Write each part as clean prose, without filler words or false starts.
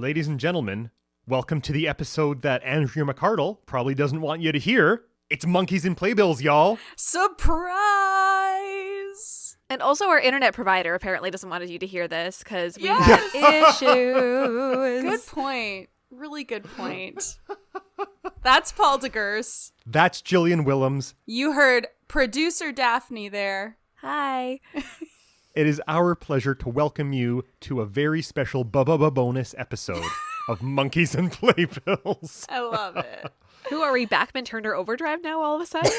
Ladies and gentlemen, welcome to the episode that Andrea McCardle probably doesn't want you to hear. It's Monkeys and Playbills, y'all. Surprise! And also our internet provider apparently doesn't want you to hear this because we have issues. Good point. Really good point. That's Paul DeGers. That's Jillian Willems. You heard producer Daphne there. Hi. It is our pleasure to welcome you to a very special bonus episode of Monkeys and Playbills. I love it. Who are we, Backman Turner Overdrive now all of a sudden?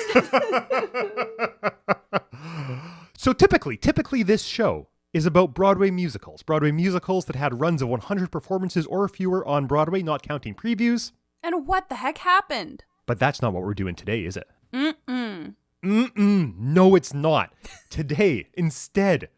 So typically this show is about Broadway musicals that had runs of 100 performances or fewer on Broadway, not counting previews. And what the heck happened? But that's not what we're doing today, is it? Mm-mm. No, it's not. Today, instead,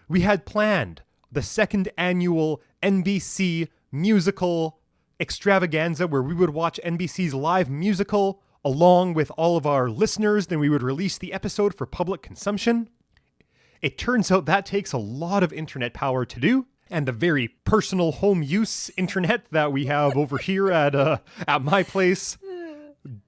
we had planned the second annual NBC musical extravaganza where we would watch NBC's live musical along with all of our listeners. Then we would release the episode for public consumption. It turns out that takes a lot of internet power to do, and the very personal home use internet that we have over here at my place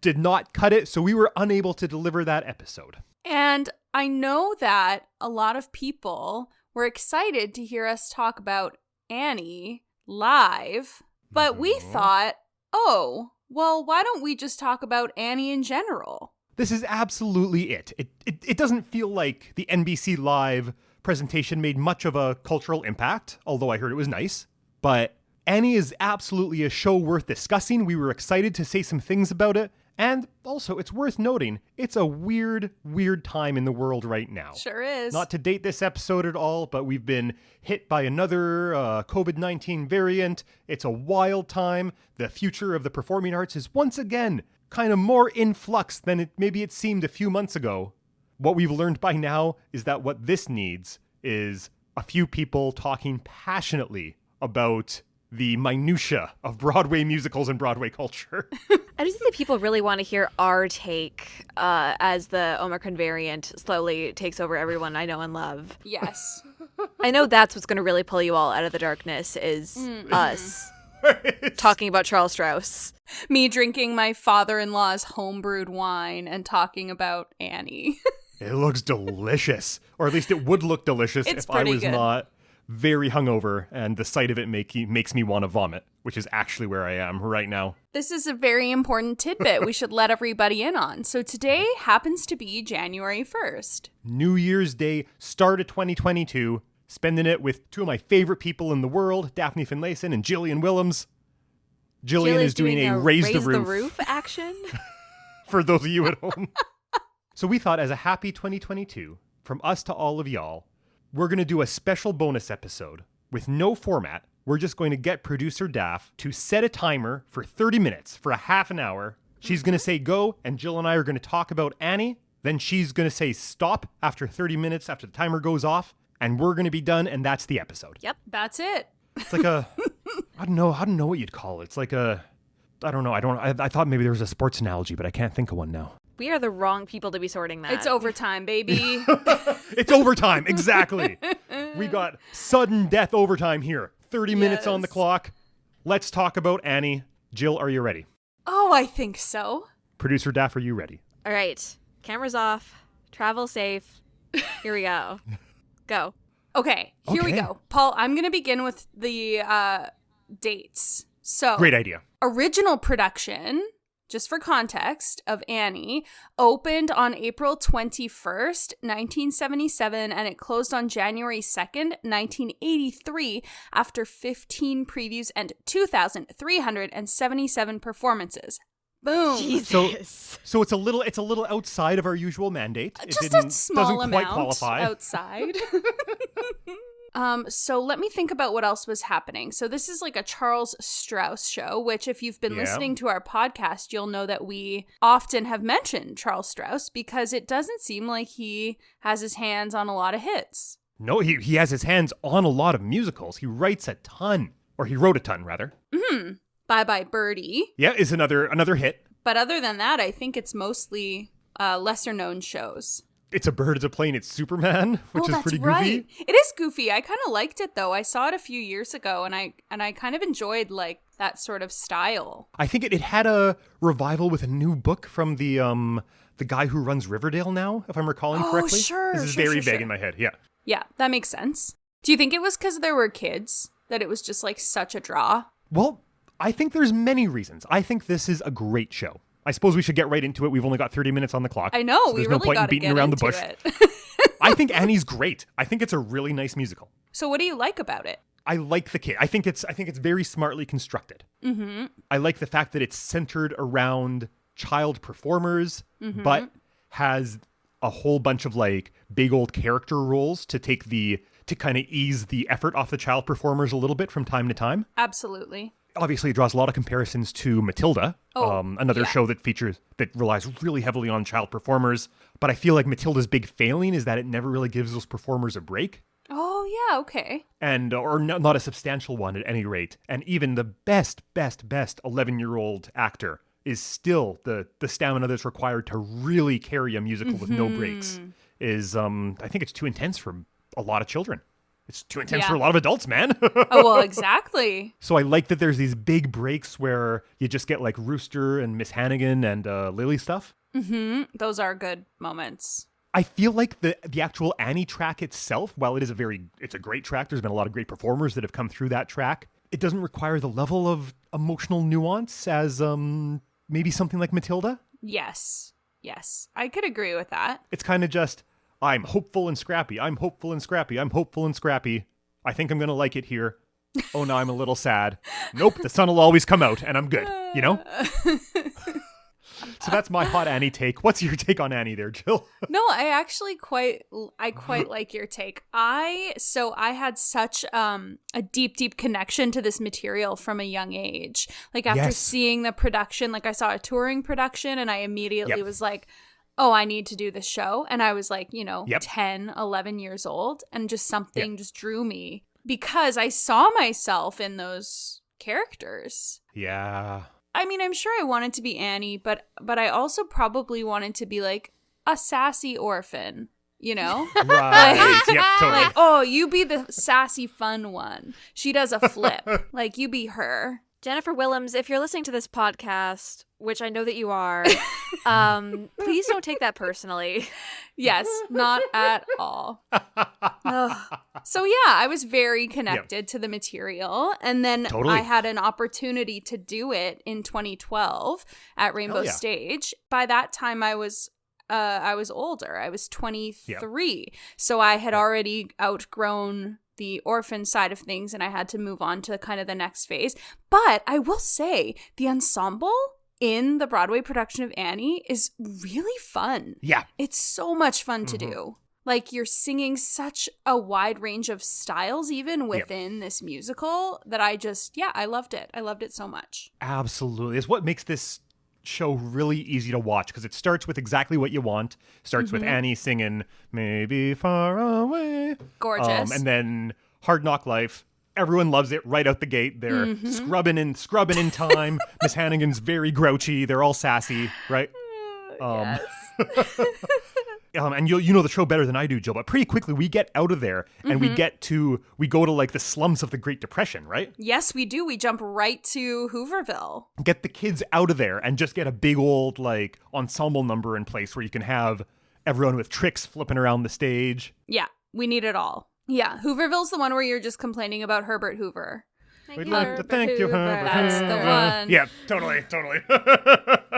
did not cut it, so we were unable to deliver that episode. And I know that a lot of people were excited to hear us talk about Annie live, but we thought, oh, well, why don't we just talk about Annie in general? This is absolutely it. It doesn't feel like the NBC Live presentation made much of a cultural impact, although I heard it was nice. But Annie is absolutely a show worth discussing. We were excited to say some things about it. And also, it's worth noting, it's a weird time in the world right now. Sure is. Not to date this episode at all, but we've been hit by another COVID-19 variant. It's a wild time. The future of the performing arts is once again kind of more in flux than maybe it seemed a few months ago. What we've learned by now is that what this needs is a few people talking passionately about the minutia of Broadway musicals and Broadway culture. I just think that people really want to hear our take as the Omicron variant slowly takes over everyone I know and love. Yes. I know that's what's going to really pull you all out of the darkness is us talking about Charles Strouse. Me drinking my father-in-law's homebrewed wine and talking about Annie. It looks delicious. Or at least it would look delicious if I was not very hungover, and the sight of it makes me want to vomit, which is actually where I am right now. This is a very important tidbit we should let everybody in on. So today happens to be January 1st. New Year's Day, start of 2022, spending it with two of my favorite people in the world, Daphne Finlayson and Jillian Willems. Jillian is doing a raise the roof action. For those of you at home. So we thought, as a happy 2022, from us to all of y'all, we're going to do a special bonus episode with no format. We're just going to get producer Daph to set a timer for 30 minutes, for a half an hour. She's going to say go, and Jill and I are going to talk about Annie. Then she's going to say stop after 30 minutes after the timer goes off, and we're going to be done, and that's the episode. Yep. That's it. It's like a, I don't know what you'd call it. It's like a, I don't know. I thought maybe there was a sports analogy, but I can't think of one now. We are the wrong people to be sorting that. It's overtime, baby. It's overtime, exactly. We got sudden death overtime here. 30 minutes on the clock. Let's talk about Annie. Jill, are you ready? Oh, I think so. Producer Daff, are you ready? All right. Cameras off. Travel safe. Here we go. Go. Okay, here we go. Paul, I'm going to begin with the dates. So, great idea. Original production, just for context, of Annie opened on April 21st, 1977, and it closed on January 2nd, 1983, after 15 previews and 2,377 performances. Boom. Jesus. So it's a little outside of our usual mandate. Just a small doesn't amount quite qualify. outside. So let me think about what else was happening. So this is like a Charles Strouse show, which if you've been listening to our podcast, you'll know that we often have mentioned Charles Strouse because it doesn't seem like he has his hands on a lot of hits. No, he has his hands on a lot of musicals. He writes a ton, or he wrote a ton, rather. Mm-hmm. Bye Bye Birdie. Yeah, is another hit. But other than that, I think it's mostly lesser known shows. It's a bird, it's a plane, it's Superman, which is that's pretty right. goofy. It is goofy. I kind of liked it though. I saw it a few years ago, and I kind of enjoyed like that sort of style. I think it had a revival with a new book from the guy who runs Riverdale now, if I'm recalling correctly. Sure. This is very vague in my head. Yeah. Yeah, that makes sense. Do you think it was because there were kids that it was just like such a draw? Well, I think there's many reasons. I think this is a great show. I suppose we should get right into it. We've only got 30 minutes on the clock. I know, so we there's really no point in got to beating get around into the bush. it. I think Annie's great. I think it's a really nice musical. So what do you like about it? I like the kid. I think it's very smartly constructed. Mm-hmm. I like the fact that it's centered around child performers, but has a whole bunch of like big old character roles to kind of ease the effort off the child performers a little bit from time to time. Absolutely. Obviously, it draws a lot of comparisons to Matilda, another show that relies really heavily on child performers. But I feel like Matilda's big failing is that it never really gives those performers a break. Oh, yeah, okay. And or not a substantial one at any rate. And even the best 11-year-old actor is still the stamina that's required to really carry a musical with no breaks. Is I think it's too intense for a lot of children. It's too intense for a lot of adults, man. Oh, well, exactly. So I like that there's these big breaks where you just get like Rooster and Miss Hannigan and Lily stuff. Mm-hmm. Those are good moments. I feel like the actual Annie track itself, while it's a great track, there's been a lot of great performers that have come through that track. It doesn't require the level of emotional nuance as maybe something like Matilda. Yes, I could agree with that. It's kind of just, I'm hopeful and scrappy. I'm hopeful and scrappy. I'm hopeful and scrappy. I think I'm going to like it here. Oh, no, I'm a little sad. Nope, the sun will always come out and I'm good, you know? So that's my hot Annie take. What's your take on Annie there, Jill? No, I actually quite like your take. I had such a deep connection to this material from a young age. Like after seeing the production, like I saw a touring production and I immediately was like, oh, I need to do this show. And I was like, 10, 11 years old, and just something just drew me because I saw myself in those characters. Yeah. I mean, I'm sure I wanted to be Annie, but I also probably wanted to be like a sassy orphan, you know? Right. Yep, totally. Like, oh, you be the sassy fun one. She does a flip. Like, you be her. Jennifer Willems, if you're listening to this podcast, which I know that you are, please don't take that personally. Yes, not at all. So yeah, I was very connected to the material, and then I had an opportunity to do it in 2012 at Rainbow Stage. By that time, I was older. I was 23, so I had already outgrown the orphan side of things, and I had to move on to kind of the next phase. But I will say, the ensemble in the Broadway production of Annie is really fun. Yeah. It's so much fun to do. Like, you're singing such a wide range of styles, even within this musical, that I loved it. I loved it so much. Absolutely. It's what makes this show really easy to watch, because it starts with exactly what you want. Starts with Annie singing Maybe Far Away. Gorgeous. And then Hard Knock Life. Everyone loves it right out the gate. They're scrubbing in time. Miss Hannigan's very grouchy. They're all sassy, right? Yes. And you know the show better than I do, Jill, but pretty quickly we get out of there and we go to like the slums of the Great Depression, right? Yes, we do. We jump right to Hooverville. Get the kids out of there and just get a big old like ensemble number in place where you can have everyone with tricks flipping around the stage. Yeah, we need it all. Yeah, Hooverville's the one where you're just complaining about Herbert Hoover. We'd like to thank you, Herbert. That's the one. Yeah, totally.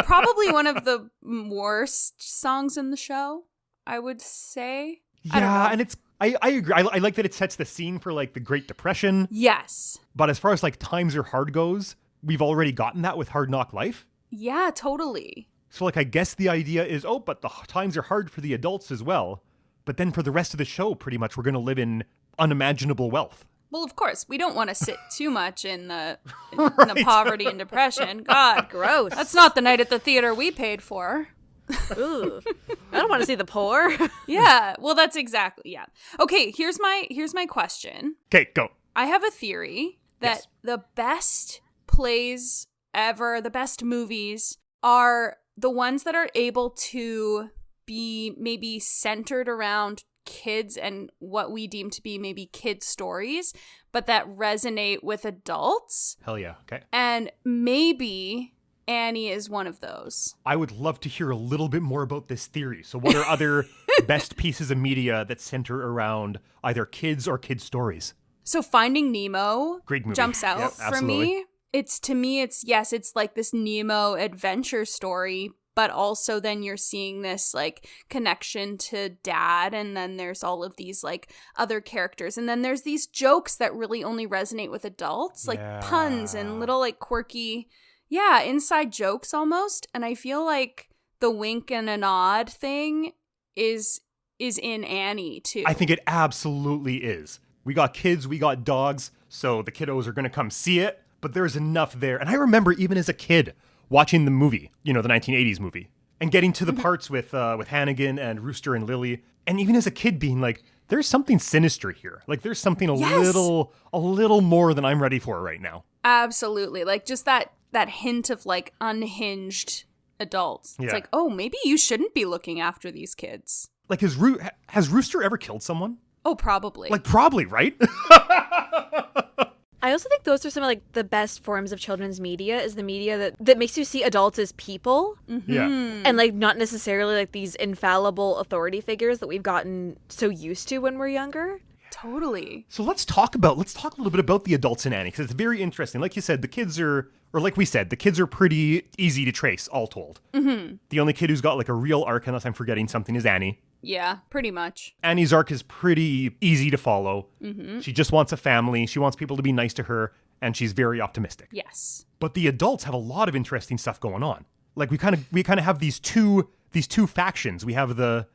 Probably one of the worst songs in the show, I would say. Yeah, and I agree. I like that it sets the scene for like the Great Depression. Yes. But as far as like Times Are Hard goes, we've already gotten that with Hard Knock Life. Yeah, totally. So like I guess the idea is, but the times are hard for the adults as well. But then for the rest of the show, pretty much, we're going to live in unimaginable wealth. Well, of course, we don't want to sit too much in the poverty and depression. God, gross. That's not the night at the theater we paid for. Ooh, I don't want to see the poor. Yeah, well, that's exactly, yeah. Okay, here's my question. Okay, go. I have a theory that the best plays ever, the best movies, are the ones that are able to be maybe centered around kids and what we deem to be maybe kid stories, but that resonate with adults. Hell yeah. Okay. And maybe Annie is one of those. I would love to hear a little bit more about this theory. So what are other best pieces of media that center around either kids or kid stories? So Finding Nemo Great movie. jumps out Yep, for absolutely. me. It's like this Nemo adventure story, but also then you're seeing this like connection to dad, and then there's all of these like other characters, and then there's these jokes that really only resonate with adults, like puns and little like quirky, inside jokes almost. And I feel like the wink and a nod thing is in Annie too. I think it absolutely is. We got kids, we got dogs, so the kiddos are going to come see it, but there's enough there. And I remember even as a kid watching the movie, the 1980s movie, and getting to the parts with Hannigan and Rooster and Lily, and even as a kid being like, there's something sinister here. Like there's something a little more than I'm ready for right now. Absolutely. Like just that hint of like unhinged adults. Yeah. It's like, oh, maybe you shouldn't be looking after these kids. Like has Rooster ever killed someone? Oh, probably. Like probably, right? I also think those are some of like the best forms of children's media, is the media that makes you see adults as people. Mm-hmm. Yeah. And like not necessarily like these infallible authority figures that we've gotten so used to when we're younger. Totally. So let's talk a little bit about the adults in Annie, because it's very interesting. Like you said, the kids are pretty easy to trace, all told. Mm-hmm. The only kid who's got like a real arc, unless I'm forgetting something, is Annie. Yeah, pretty much. Annie's arc is pretty easy to follow. Mm-hmm. She just wants a family. She wants people to be nice to her, and she's very optimistic. Yes. But the adults have a lot of interesting stuff going on. Like we kind of have these two factions. We have the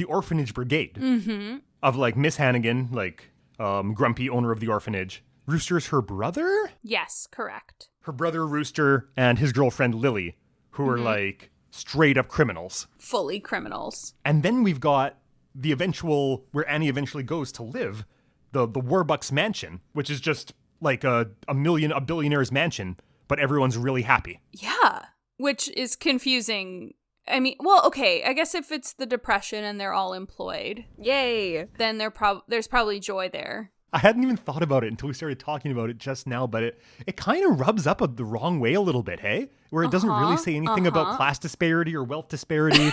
orphanage brigade of like Miss Hannigan, like grumpy owner of the orphanage. Rooster's her brother? Yes, correct. Her brother Rooster and his girlfriend Lily, who are like straight up criminals. Fully criminals. And then we've got where Annie eventually goes to live, the Warbucks Mansion, which is just like a billionaire's mansion, but everyone's really happy. Yeah, which is confusing. I mean, well, okay, I guess if it's the Depression and they're all employed, Yay. then there's probably joy there. I hadn't even thought about it until we started talking about it just now, but it kind of rubs up the wrong way a little bit, hey? Where it doesn't really say anything about class disparity or wealth disparity.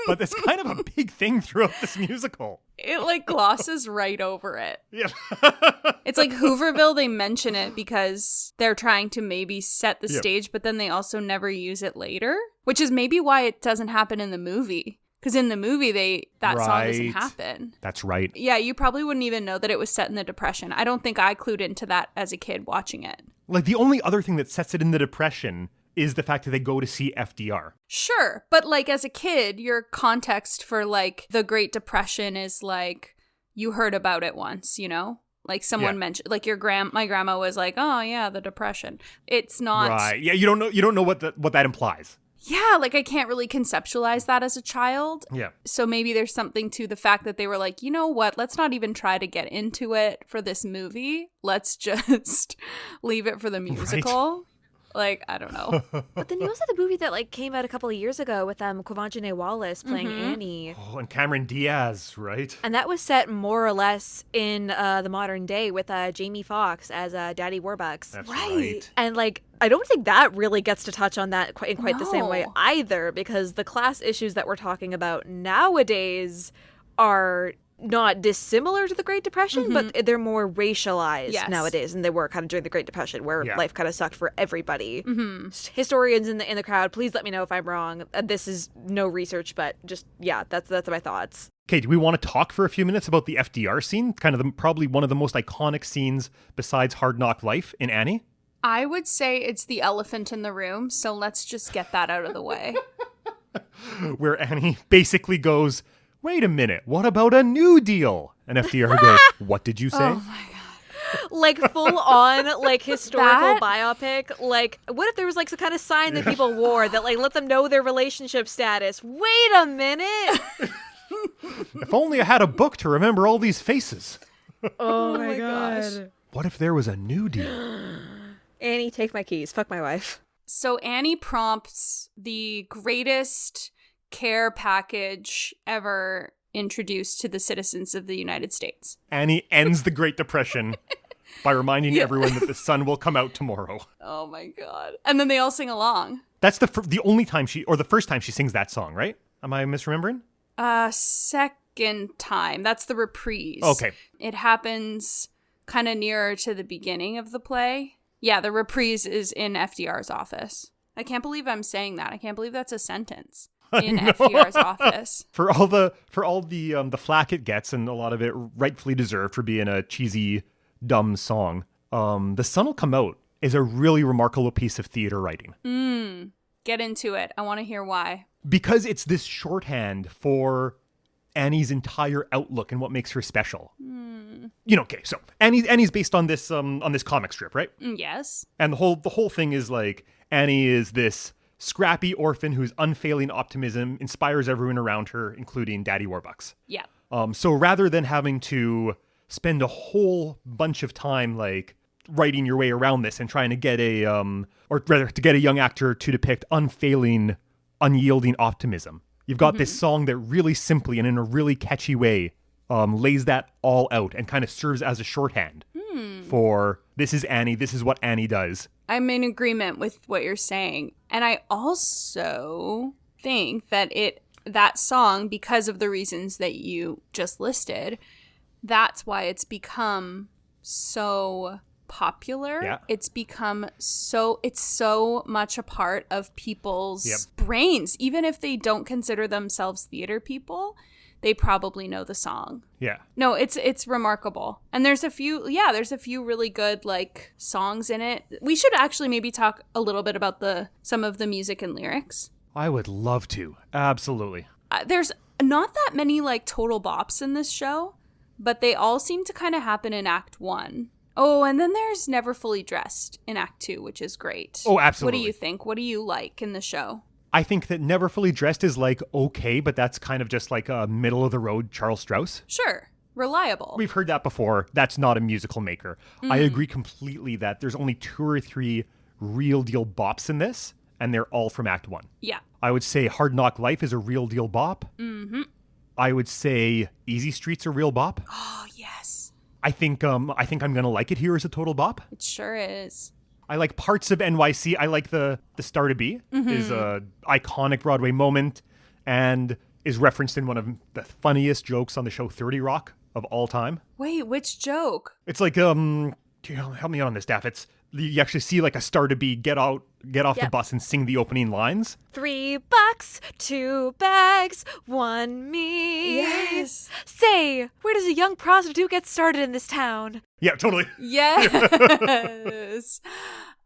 But it's kind of a big thing throughout this musical. It like glosses right over it. Yeah. It's like Hooverville, they mention it because they're trying to maybe set the stage, but then they also never use it later, which is maybe why it doesn't happen in the movie. Because in the movie, that song doesn't happen. That's right. Yeah, you probably wouldn't even know that it was set in the Depression. I don't think I clued into that as a kid watching it. Like, the only other thing that sets it in the Depression is the fact that they go to see FDR. Sure, but like as a kid, your context for like the Great Depression is like, you heard about it once, Like someone mentioned, like my grandma was like, oh yeah, the Depression. It's not. Right. Yeah, you don't know what that implies. Yeah, like I can't really conceptualize that as a child. Yeah. So maybe there's something to the fact that they were like, you know what, let's not even try to get into it for this movie. Let's just leave it for the musical. Right. Like, I don't know. But then you also had the movie that like came out a couple of years ago with Quvenzhané Wallis playing Annie. Oh, and Cameron Diaz, right? And that was set more or less in the modern day with Jamie Foxx as Daddy Warbucks. That's right. And like, I don't think that really gets to touch on that in quite the same way either, because the class issues that we're talking about nowadays are not dissimilar to the Great Depression, but they're more racialized nowadays than they were kind of during the Great Depression, where life kind of sucked for everybody. Historians in the crowd, please let me know if I'm wrong. This is no research, but just that's my thoughts. Okay, do we want to talk for a few minutes about the FDR scene? Kind of probably one of the most iconic scenes besides Hard Knock Life in Annie. I would say it's the elephant in the room, so let's just get that out of the way. Where Annie basically goes, wait a minute, what about a New Deal? And FDR goes, what did you say? Oh my God. Like full on, like historical biopic. Like, what if there was like some kind of sign that people wore that like let them know their relationship status? Wait a minute. If only I had a book to remember all these faces. Oh my gosh. What if there was a New Deal? Annie, take my keys. Fuck my wife. So Annie prompts the greatest care package ever introduced to the citizens of the United States. Annie ends the Great Depression by reminding everyone that the sun will come out tomorrow. Oh my God. And then they all sing along. That's the only time the first time she sings that song, right? Am I misremembering? Second time. That's the reprise. Okay. It happens kind of nearer to the beginning of the play. Yeah, the reprise is in FDR's office. I can't believe I'm saying that. I can't believe that's a sentence. In FDR's office. For all the flack it gets, and a lot of it rightfully deserved for being a cheesy, dumb song, The Sun Will Come Out is a really remarkable piece of theater writing. Get into it. I want to hear why. Because it's this shorthand for Annie's entire outlook and what makes her special. Okay, so Annie's based on this comic strip, right? Yes. And the whole thing is like Annie is this scrappy orphan whose unfailing optimism inspires everyone around her, including Daddy Warbucks. Yeah. So rather than having to spend a whole bunch of time like writing your way around this and trying to get to get a young actor to depict unfailing, unyielding optimism, you've got this song that really simply and in a really catchy way lays that all out and kind of serves as a shorthand for this is Annie, this is what Annie does. I'm in agreement with what you're saying. And I also think that that song, because of the reasons that you just listed, that's why it's become so popular. Yeah. It's so much a part of people's brains. Even if they don't consider themselves theater people, they probably know the song. Yeah. No, it's remarkable. And there's a few really good like songs in it. We should actually maybe talk a little bit about some of the music and lyrics. I would love to. Absolutely. There's not that many like total bops in this show, but they all seem to kind of happen in Act 1. Oh, and then there's Never Fully Dressed in Act 2, which is great. Oh, absolutely. What do you think? What do you like in the show? I think that Never Fully Dressed is like okay, but that's kind of just like a middle of the road Charles Strouse. Sure. Reliable. We've heard that before. That's not a musical maker. I agree completely that there's only 2 or 3 real deal bops in this, and they're all from Act 1. Yeah. I would say Hard Knock Life is a real deal bop. Mm-hmm. I would say Easy Street's a real bop. Oh, yes. I think I'm Gonna Like It Here is a total bop. It sure is. I like parts of NYC. I like the Star to Be is a iconic Broadway moment and is referenced in one of the funniest jokes on the show 30 Rock of all time. Wait, which joke? It's like help me out on this, Daff. It's you actually see like a Star to Be get off the bus and sing the opening lines. $3, 2 bags, 1 me. Yes. Say, where does a young prostitute get started in this town? Yeah, totally. Yes.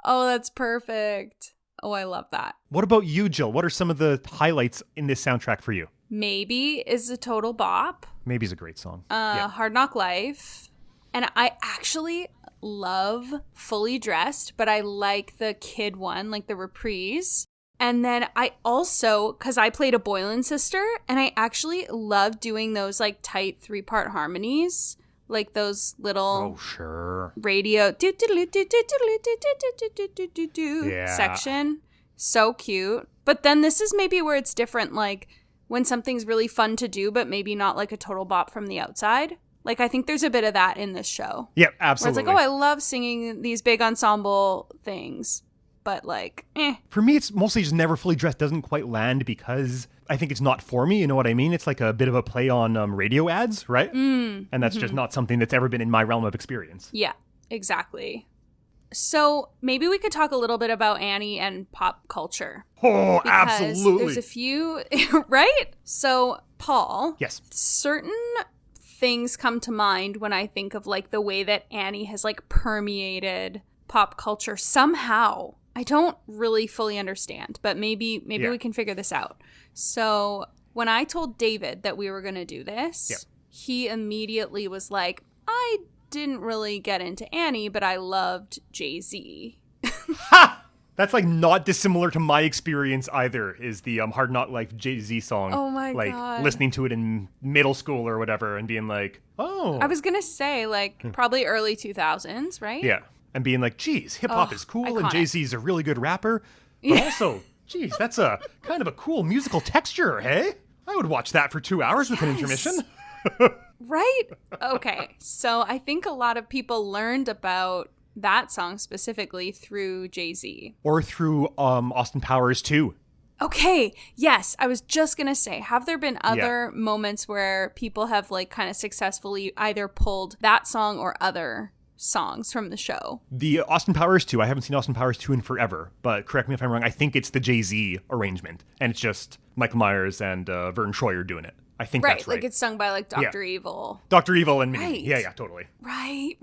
Oh, that's perfect. Oh, I love that. What about you, Jill? What are some of the highlights in this soundtrack for you? Maybe is a total bop. Maybe's a great song. Hard Knock Life. And I actually love Fully Dressed, but I like the kid one, like the reprise. And then I also, because I played a Boylan sister, and I actually love doing those like tight 3-part harmonies, like those little radio section. So cute. But then this is maybe where it's different, like when something's really fun to do, but maybe not like a total bop from the outside. Like, I think there's a bit of that in this show. Yeah, absolutely. Where it's like, oh, I love singing these big ensemble things, but like, For me, it's mostly just Never Fully Dressed doesn't quite land because I think it's not for me. You know what I mean? It's like a bit of a play on radio ads, right? And that's just not something that's ever been in my realm of experience. Yeah, exactly. So maybe we could talk a little bit about Annie and pop culture. Oh, because absolutely. There's a few, right? So, Paul. Yes. Certain things come to mind when I think of like the way that Annie has like permeated pop culture somehow. I don't really fully understand, but maybe we can figure this out. So when I told David that we were going to do this, he immediately was like, I didn't really get into Annie, but I loved Jay-Z. Ha! That's like not dissimilar to my experience either, is the Hard Knock Life Jay-Z song. Oh my like, God. Listening to it in middle school or whatever and being like, oh. I was going to say like probably early 2000s, right? Yeah. And being like, geez, hip hop is cool iconic. and Jay-Z's a really good rapper. But also, Geez, that's a kind of a cool musical texture, hey? I would watch that for 2 hours with an intermission. Right? Okay. So I think a lot of people learned about that song specifically through Jay-Z. Or through Austin Powers too. Okay. Yes. I was just going to say, have there been other moments where people have like kind of successfully either pulled that song or other songs from the show? The Austin Powers 2, I haven't seen Austin Powers 2 in forever, but correct me if I'm wrong, I think it's the Jay-Z arrangement, and it's just Michael Myers and Vern Troyer doing it. I think that's right. Like it's sung by like Dr. Evil. Dr. Evil and Minnie. Right. Yeah, totally. Right.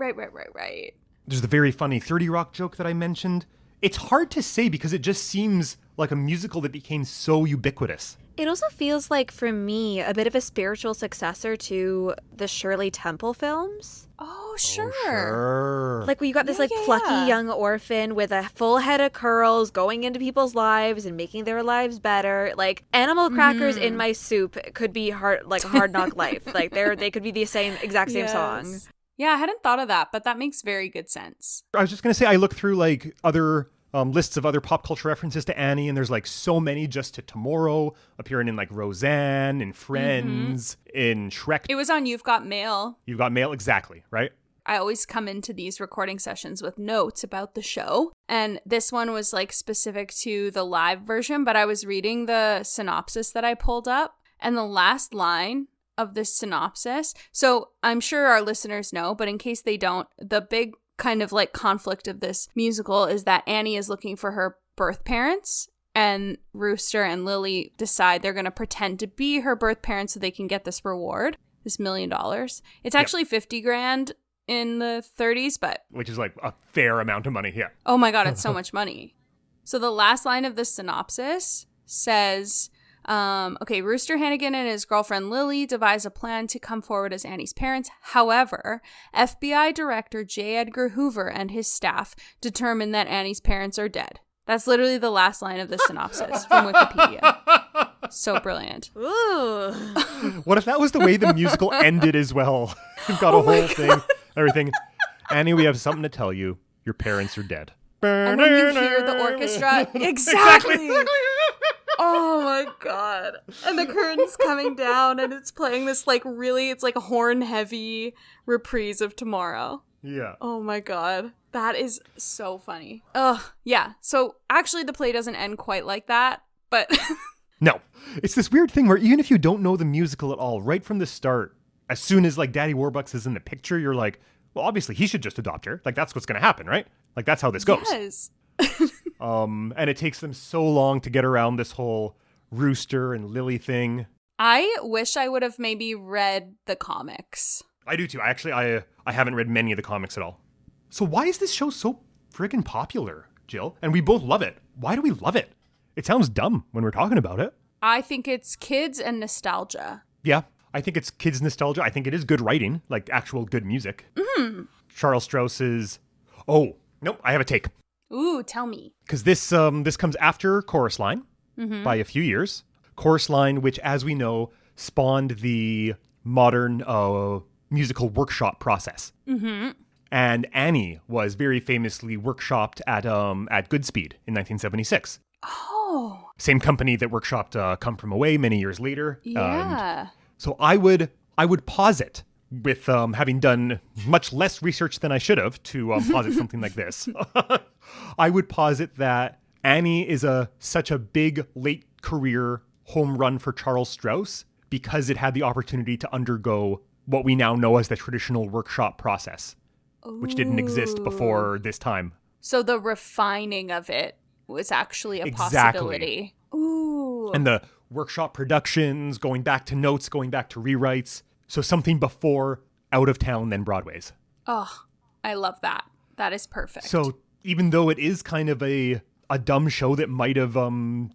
There's the very funny 30 Rock joke that I mentioned. It's hard to say because it just seems like a musical that became so ubiquitous. It also feels like, for me, a bit of a spiritual successor to the Shirley Temple films. Oh, sure. Like, where you got this, plucky young orphan with a full head of curls going into people's lives and making their lives better. Like, animal crackers in my soup could be a hard knock life. Like, they could be the exact same song. Yeah, I hadn't thought of that, but that makes very good sense. I was just going to say, I looked through, like, other lists of other pop culture references to Annie, and there's, like, so many just to Tomorrow, appearing in, like, Roseanne, in Friends, in Shrek. It was on You've Got Mail. You've Got Mail, exactly, right? I always come into these recording sessions with notes about the show, and this one was, like, specific to the live version, but I was reading the synopsis that I pulled up, and the last line of this synopsis. So I'm sure our listeners know, but in case they don't, the big kind of like conflict of this musical is that Annie is looking for her birth parents, and Rooster and Lily decide they're going to pretend to be her birth parents so they can get this reward, this $1 million. It's actually $50,000 in the 30s, but which is like a fair amount of money. Yeah. Oh my God, it's so much money. So the last line of the synopsis says, Rooster Hannigan and his girlfriend Lily devise a plan to come forward as Annie's parents. However, FBI Director J. Edgar Hoover and his staff determine that Annie's parents are dead. That's literally the last line of the synopsis from Wikipedia. So brilliant. Ooh. What if that was the way the musical ended as well? You've got a whole thing, everything. Annie, we have something to tell you. Your parents are dead. And then you hear the orchestra. Exactly. Oh my God. And the curtain's coming down and it's playing this it's like a horn heavy reprise of Tomorrow. Yeah. Oh my God. That is so funny. Ugh. Yeah. So actually the play doesn't end quite like that, but no. It's this weird thing where even if you don't know the musical at all, right from the start, as soon as like Daddy Warbucks is in the picture, you're like, well, obviously he should just adopt her. Like that's what's going to happen, right? Like that's how this goes. Yes. And it takes them so long to get around this whole Rooster and Lily thing. I wish I would have maybe read the comics. I do too. I haven't read many of the comics at all. So why is this show so friggin' popular, Jill? And we both love it. Why do we love it? It sounds dumb when we're talking about it. I think it's kids and nostalgia. Yeah, I think it's kids' nostalgia. I think it is good writing, like actual good music. Mm-hmm. Charles Strouse is... Oh, nope, I have a take. Ooh, tell me. Because this comes after Chorus Line by a few years. Chorus Line, which, as we know, spawned the modern musical workshop process. Mm-hmm. And Annie was very famously workshopped at Goodspeed in 1976. Oh. Same company that workshopped Come From Away many years later. Yeah. So I would posit, with having done much less research than I should have to posit something like this, I would posit that Annie is such a big late career home run for Charles Strouse because it had the opportunity to undergo what we now know as the traditional workshop process, which didn't exist before this time. So the refining of it was actually a possibility. Ooh. And the workshop productions, going back to notes, going back to rewrites. So something before Out of Town, then Broadway's. Oh, I love that. That is perfect. So even though it is kind of a dumb show that might have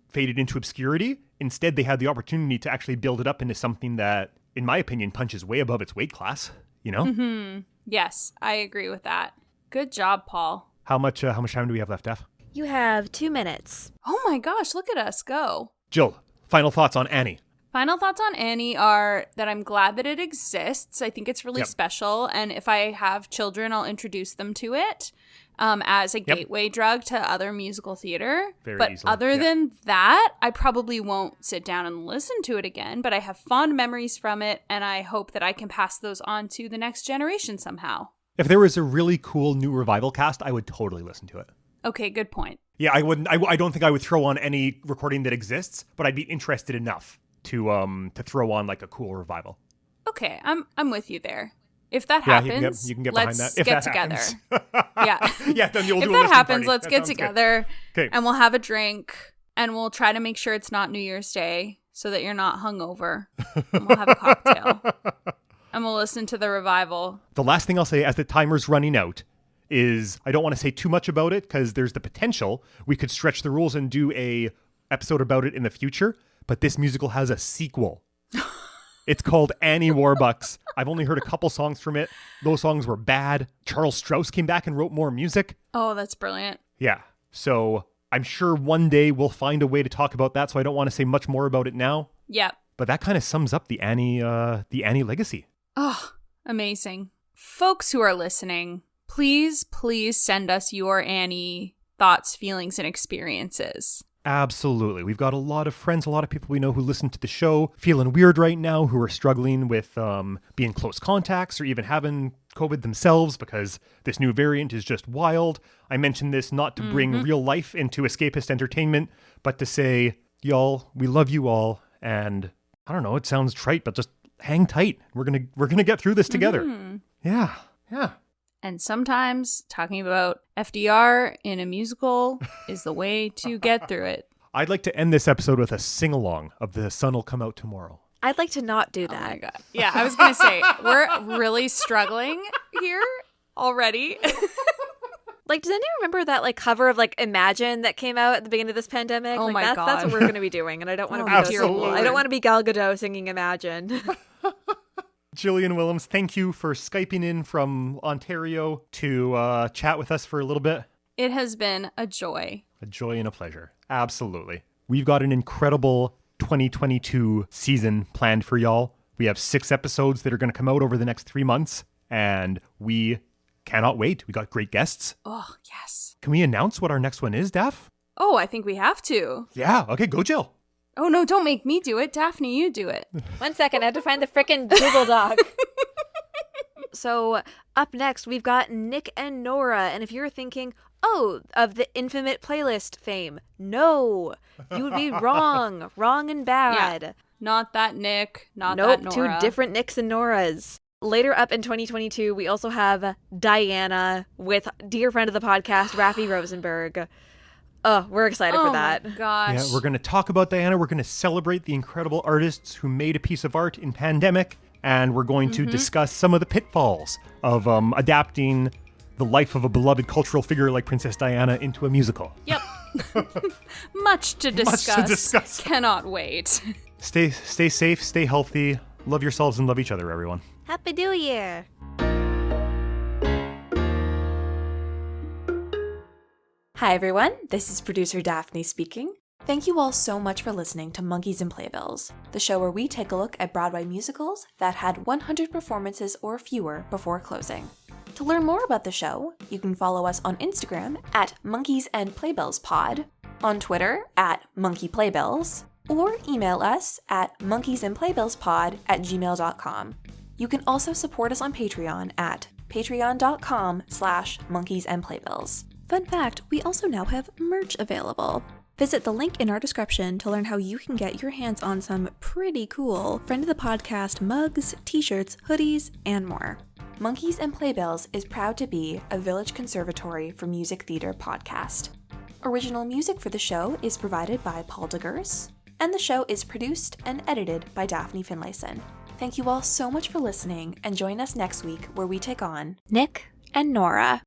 faded into obscurity, instead they had the opportunity to actually build it up into something that, in my opinion, punches way above its weight class, you know? Mm-hmm. Yes, I agree with that. Good job, Paul. How much time do we have left, Daph? You have 2 minutes. Oh my gosh, look at us go. Jill, final thoughts on Annie. Final thoughts on Annie are that I'm glad that it exists. I think it's really special. And if I have children, I'll introduce them to it. as a gateway drug to other musical theater. Very but easily, other than that, I probably won't sit down and listen to it again, but I have fond memories from it, and I hope that I can pass those on to the next generation somehow. If there was a really cool new revival cast, I would totally listen to it. Okay, good point. Yeah, I wouldn't. I don't think I would throw on any recording that exists, but I'd be interested enough to throw on like a cool revival. Okay, I'm with you there. If that happens, you can get let's behind that. If get that together. Happens. Yeah. Then you'll if do a that listening happens, party. let's That get sounds good. together Okay. and we'll have a drink and we'll try to make sure it's not New Year's Day so that you're not hungover. And we'll have a cocktail. And we'll listen to the revival. The last thing I'll say as the timer's running out is I don't want to say too much about it because there's the potential we could stretch the rules and do a episode about it in the future, but this musical has a sequel. It's called Annie Warbucks. I've only heard a couple songs from it. Those songs were bad. Charles Strouse came back and wrote more music. Oh, that's brilliant. Yeah. So I'm sure one day we'll find a way to talk about that, so I don't want to say much more about it now. Yep. But that kind of sums up the Annie legacy. Oh, amazing. Folks who are listening, please send us your Annie thoughts, feelings, and experiences. Absolutely. We've got a lot of friends, a lot of people we know who listen to the show, feeling weird right now, who are struggling with being close contacts or even having COVID themselves because this new variant is just wild. I mentioned this not to bring real life into escapist entertainment, but to say, y'all, we love you all. And I don't know, it sounds trite, but just hang tight. We're gonna get through this together. Yeah. And sometimes talking about FDR in a musical is the way to get through it. I'd like to end this episode with a sing-along of The Sun Will Come Out Tomorrow. I'd like to not do Oh that. my God. Yeah, I was going to say, we're really struggling here already. Like, does anyone remember that like cover of like Imagine that came out at the beginning of this pandemic? Oh like, my that's God. what we're going to be doing, and I don't want to be Absolutely. I don't want to be Gal Gadot singing Imagine. Jillian Willems, thank you for Skyping in from Ontario to chat with us for a little bit. It has been a joy. A joy and a pleasure. Absolutely. We've got an incredible 2022 season planned for y'all. We have 6 episodes that are going to come out over the next 3 months, and we cannot wait. We got great guests. Oh, yes. Can we announce what our next one is, Daph? Oh, I think we have to. Yeah. Okay, go Jill. Oh, no, don't make me do it. Daphne, you do it. 1 second, I have to find the frickin' Google Doc. So, up next, we've got Nick and Nora. And if you're thinking, oh, of the infamous playlist fame, no, you would be wrong. Wrong and bad. Yeah. Not that Nick, not Nope, that Nora. 2 different Nicks and Noras. Later up in 2022, we also have Diana with dear friend of the podcast, Raffi Rosenberg. Oh, we're excited for that. Oh my gosh. Yeah, we're going to talk about Diana. We're going to celebrate the incredible artists who made a piece of art in pandemic. And we're going to discuss some of the pitfalls of adapting the life of a beloved cultural figure like Princess Diana into a musical. Yep. Much to discuss. Much to discuss. Cannot wait. Stay safe, stay healthy, love yourselves and love each other, everyone. Happy New Year. Hi everyone, this is producer Daphne speaking. Thank you all so much for listening to Monkeys and Playbills, the show where we take a look at Broadway musicals that had 100 performances or fewer before closing. To learn more about the show, you can follow us on Instagram at Monkeys and Playbills Pod, on Twitter at Monkey Playbills, or email us at monkeysandplaybillspod@gmail.com. You can also support us on Patreon at patreon.com/monkeysandplaybills. Fun fact, we also now have merch available. Visit the link in our description to learn how you can get your hands on some pretty cool friend of the podcast mugs, t-shirts, hoodies, and more. Monkeys and Playbills is proud to be a Village Conservatory for Music Theater podcast. Original music for the show is provided by Paul DeGers, and the show is produced and edited by Daphne Finlayson. Thank you all so much for listening, and join us next week where we take on Nick and Nora.